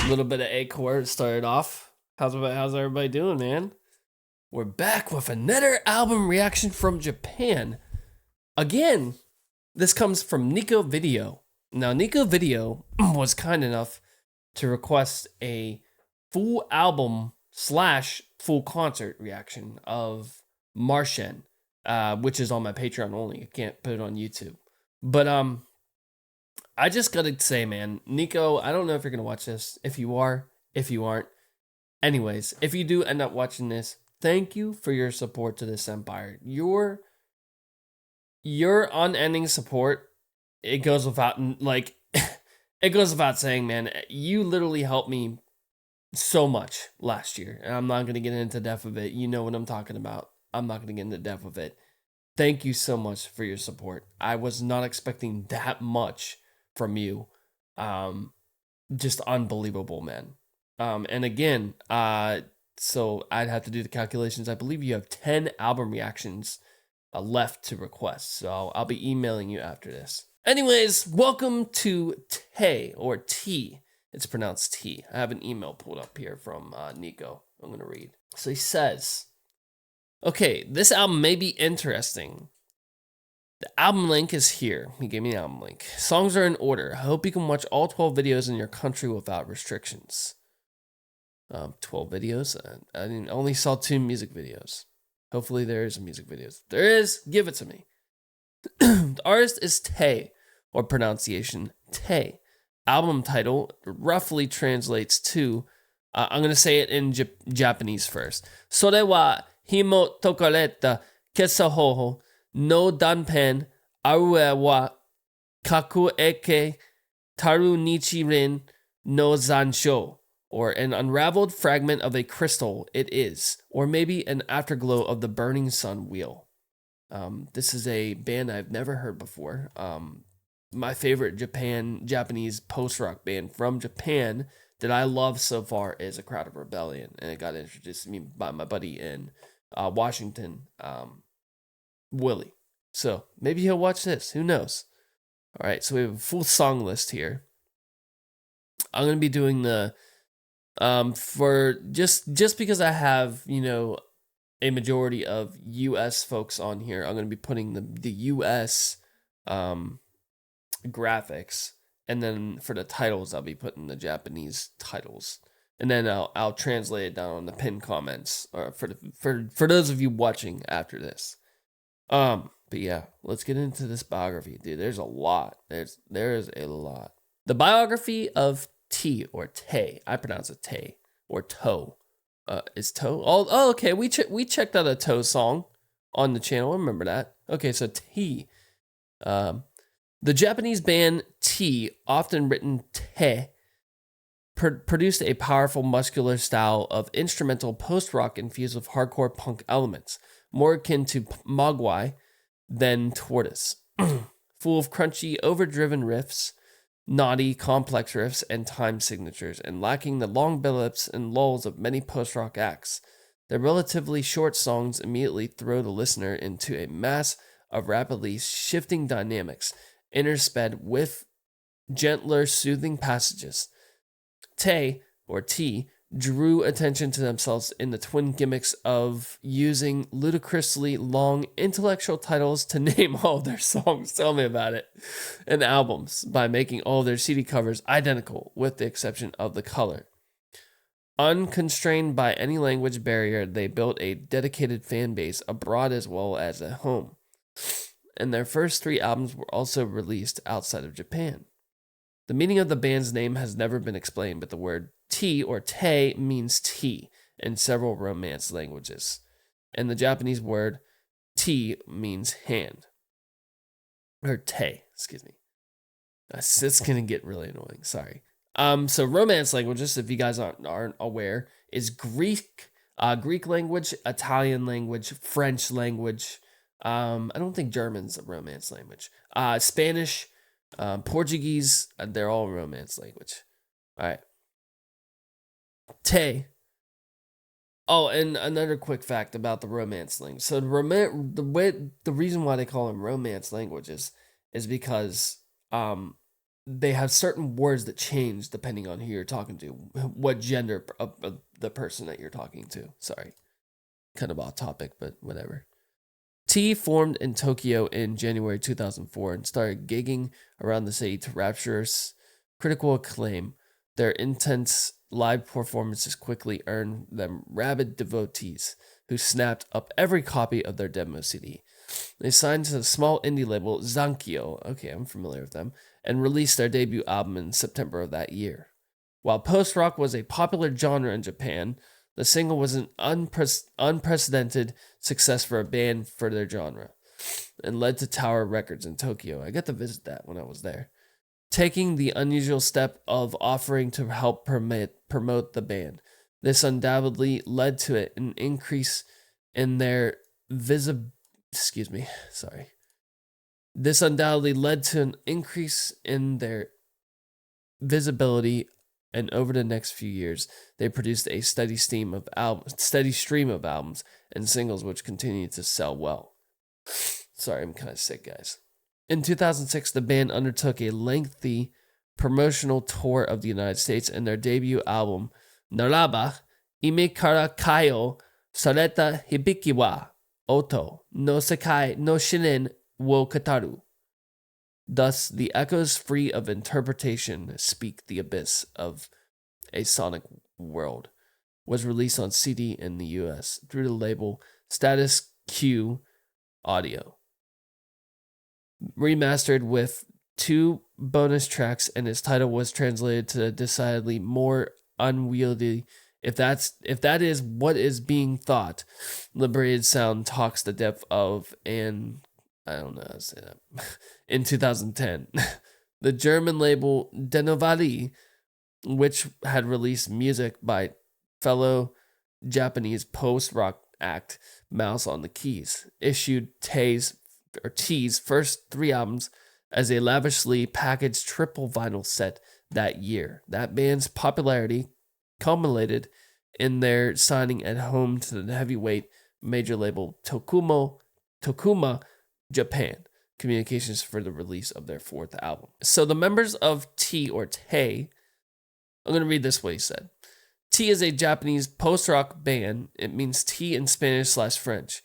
little bit of A chord started off. How's everybody doing, man? We're back with another album reaction from Japan. Again, this comes from Nico Video. Now, Nico Video was kind enough to request a full album / full concert reaction of Martian, which is on my Patreon only. I can't put it on YouTube. But I just gotta say, man, Nico, I don't know if you're gonna watch this. If you are, if you aren't. Anyways, if you do end up watching this, thank you for your support to this empire. Your unending support, it goes without, like, it goes without saying, man. You literally helped me so much last year, and I'm not going to get into depth of it. You know what I'm talking about. I'm not going to get into depth of it. Thank you so much for your support. I was not expecting that much from you. Just unbelievable, man. And again, so I'd have to do the calculations. I believe you have 10 album reactions left to request. So I'll be emailing you after this. Anyways, welcome to Tay, or T. It's pronounced T. I have an email pulled up here from Nico. I'm going to read. So he says, okay, this album may be interesting. The album link is here. He gave me an album link. Songs are in order. I hope you can watch all 12 videos in your country without restrictions. 12 videos? I only saw 2 music videos. Hopefully there is a music video. If there is, give it to me. The artist is Tay, or pronunciation Tay. Album title roughly translates to, I'm going to say it in Japanese first. それは紐解かれた結果方法の断片あるいは各駅たる日輪の残照. Or an unraveled fragment of a crystal, it is. Or maybe an afterglow of the burning sun wheel. This is a band I've never heard before. My favorite Japanese post-rock band from Japan that I love so far is A Crowd of Rebellion. And it got introduced to me by my buddy in Washington, Willie. So maybe he'll watch this. Who knows? All right, so we have a full song list here. I'm going to be doing the... for just because I have, you know, a majority of US folks on here, I'm going to be putting the US graphics, and then for the titles I'll be putting the Japanese titles, and then I'll translate it down on the pinned comments, or for those of you watching after this. But yeah, let's get into this biography, dude. There's a lot. There is a lot. The biography of T, or Tay. I pronounce it Tay, or Toe. Is Toe? Oh, okay. We checked out a Toe song on the channel. Remember that? Okay, so T. The Japanese band T, often written Te, produced a powerful, muscular style of instrumental post-rock infused with hardcore punk elements, more akin to Mogwai than Tortoise. Full of crunchy, overdriven riffs, naughty, complex riffs, and time signatures, and lacking the long build-ups and lulls of many post-rock acts. Their relatively short songs immediately throw the listener into a mass of rapidly shifting dynamics, intersped with gentler, soothing passages. Tay, or T, drew attention to themselves in the twin gimmicks of using ludicrously long intellectual titles to name all their songs, tell me about it, and albums, by making all their CD covers identical, with the exception of the color. Unconstrained by any language barrier, they built a dedicated fan base abroad as well as at home, and their first 3 albums were also released outside of Japan. The meaning of the band's name has never been explained, but the word T, or Tay, means tea in several Romance languages, and the Japanese word T means hand. Or Tay, excuse me. It's gonna get really annoying, sorry. So Romance languages, if you guys aren't aware, is Greek, Greek language, Italian language, French language. I don't think German's a Romance language. Spanish, Portuguese, they're all Romance language. All right. Tay. Oh, and another quick fact about the Romance language. So the reason why they call them Romance languages is because they have certain words that change depending on who you're talking to, what gender of the person that you're talking to. Sorry, kind of off topic, but whatever. T formed in Tokyo in January 2004 and started gigging around the city to rapturous critical acclaim. Their intense live performances quickly earned them rabid devotees who snapped up every copy of their demo CD. They signed to the small indie label Zankyo, okay, I'm familiar with them, and released their debut album in September of that year. While post-rock was a popular genre in Japan, the single was an unprecedented success for a band for their genre and led to Tower Records in Tokyo. I got to visit that when I was there. Taking the unusual step of offering to help promote the band. This undoubtedly led to an increase in their visibility. This undoubtedly led to an increase in their visibility, and over the next few years, they produced a steady stream of albums and singles, which continued to sell well. Sorry, I'm kind of sick, guys. In 2006, the band undertook a lengthy promotional tour of the United States, and their debut album, Naraba, Ime Kara Kaio Sareta Hibiki wa Oto no Sekai no Shinen wo Kataru. Thus, the echoes free of interpretation speak the abyss of a sonic world, was released on CD in the US through the label Status Q Audio. Remastered with 2 bonus tracks, and its title was translated to decidedly more unwieldy. If that is what is being thought, Liberated Sound talks the depth of, and I don't know how to say that. In 2010, the German label Denovali, which had released music by fellow Japanese post-rock act Mouse on the Keys, issued T's first 3 albums as a lavishly packaged triple vinyl set that year. That band's popularity culminated in their signing at home to the heavyweight major label Tokuma Japan Communications for the release of their 4th album. So the members of T, or Tay, I'm going to read this what he said. T is a Japanese post-rock band. It means tea in Spanish/French.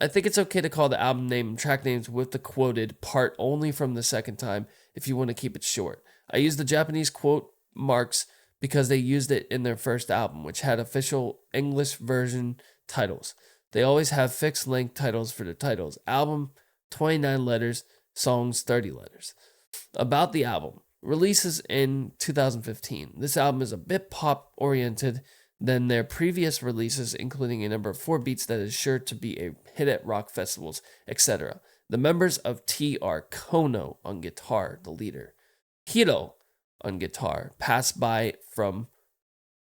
I think it's okay to call the album name and track names with the quoted part only from the second time if you want to keep it short. I use the Japanese quote marks because they used it in their first album, which had official English version titles. They always have fixed length titles for their titles. Album, 29 letters, songs, 30 letters. About the album. Releases in 2015. This album is a bit pop-oriented than their previous releases, including a number of 4 beats that is sure to be a hit at rock festivals, etc. The members of T are Kono on guitar, the leader. Hiro on guitar, passed by from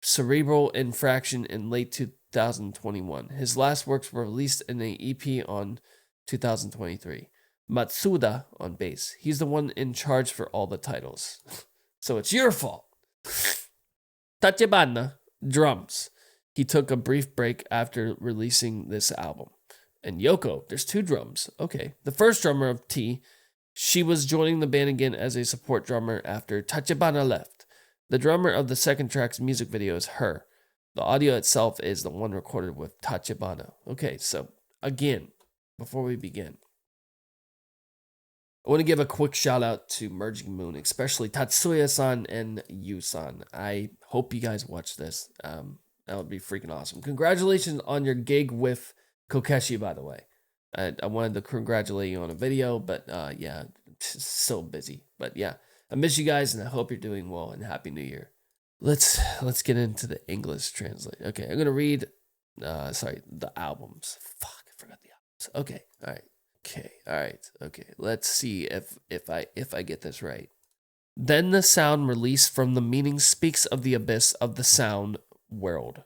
cerebral infraction in late 2021. His last works were released in an EP on 2023. Matsuda on bass. He's the one in charge for all the titles. So it's your fault. Tachibana, drums. He took a brief break after releasing this album. And Yoko, there's 2 drums. Okay. The first drummer of T, she was joining the band again as a support drummer after Tachibana left. The drummer of the second track's music video is her. The audio itself is the one recorded with Tachibana. Okay, so again, before we begin, I want to give a quick shout out to Merging Moon, especially Tatsuya-san and Yu-san. I hope you guys watch this. That would be freaking awesome. Congratulations on your gig with Kokeshi, by the way. I wanted to congratulate you on a video, but yeah, so busy. But yeah, I miss you guys, and I hope you're doing well, and Happy New Year. Let's get into the English translate. Okay, I'm gonna read. The albums. Fuck, I forgot the albums. Okay, all right. Okay. Let's see if I get this right. Then the sound released from the meaning speaks of the abyss of the sound world.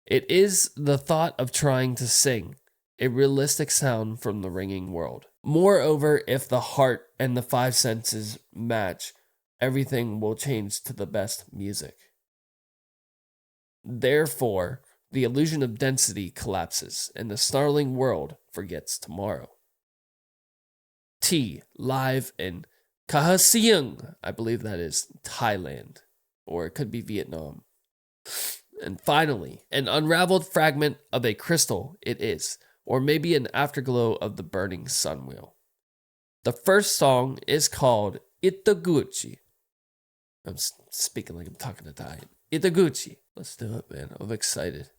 It is the thought of trying to sing a realistic sound from the ringing world. Moreover, if the heart and the 5 senses match, everything will change to the best music. Therefore, the illusion of density collapses, and the snarling world forgets tomorrow. T, live in Kahasiung, I believe that is Thailand, or it could be Vietnam. And finally, an unraveled fragment of a crystal it is, or maybe an afterglow of the burning sun wheel. The first song is called Itaguchi. I'm speaking like I'm talking Italian. Itaguchi. Let's do it, man. I'm excited.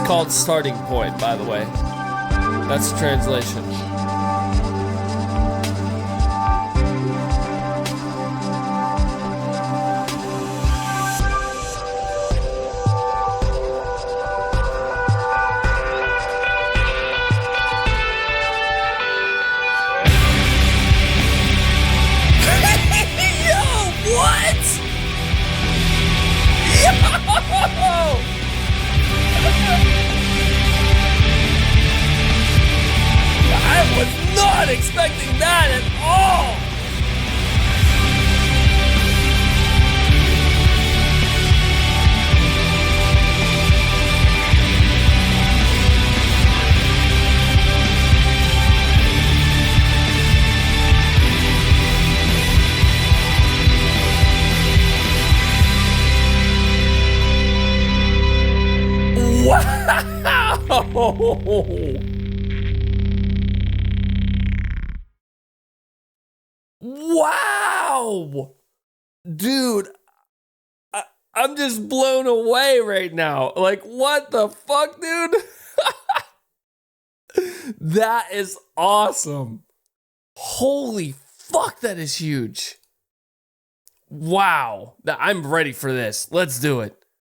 Called Starting Point, by the way. That's the translation. Yo, what? Yo! I was not expecting that at all! Wow! Wow! Dude, I'm just blown away right now. Like, what the fuck, dude? That is awesome. Holy fuck, that is huge. Wow. I'm ready for this. Let's do it.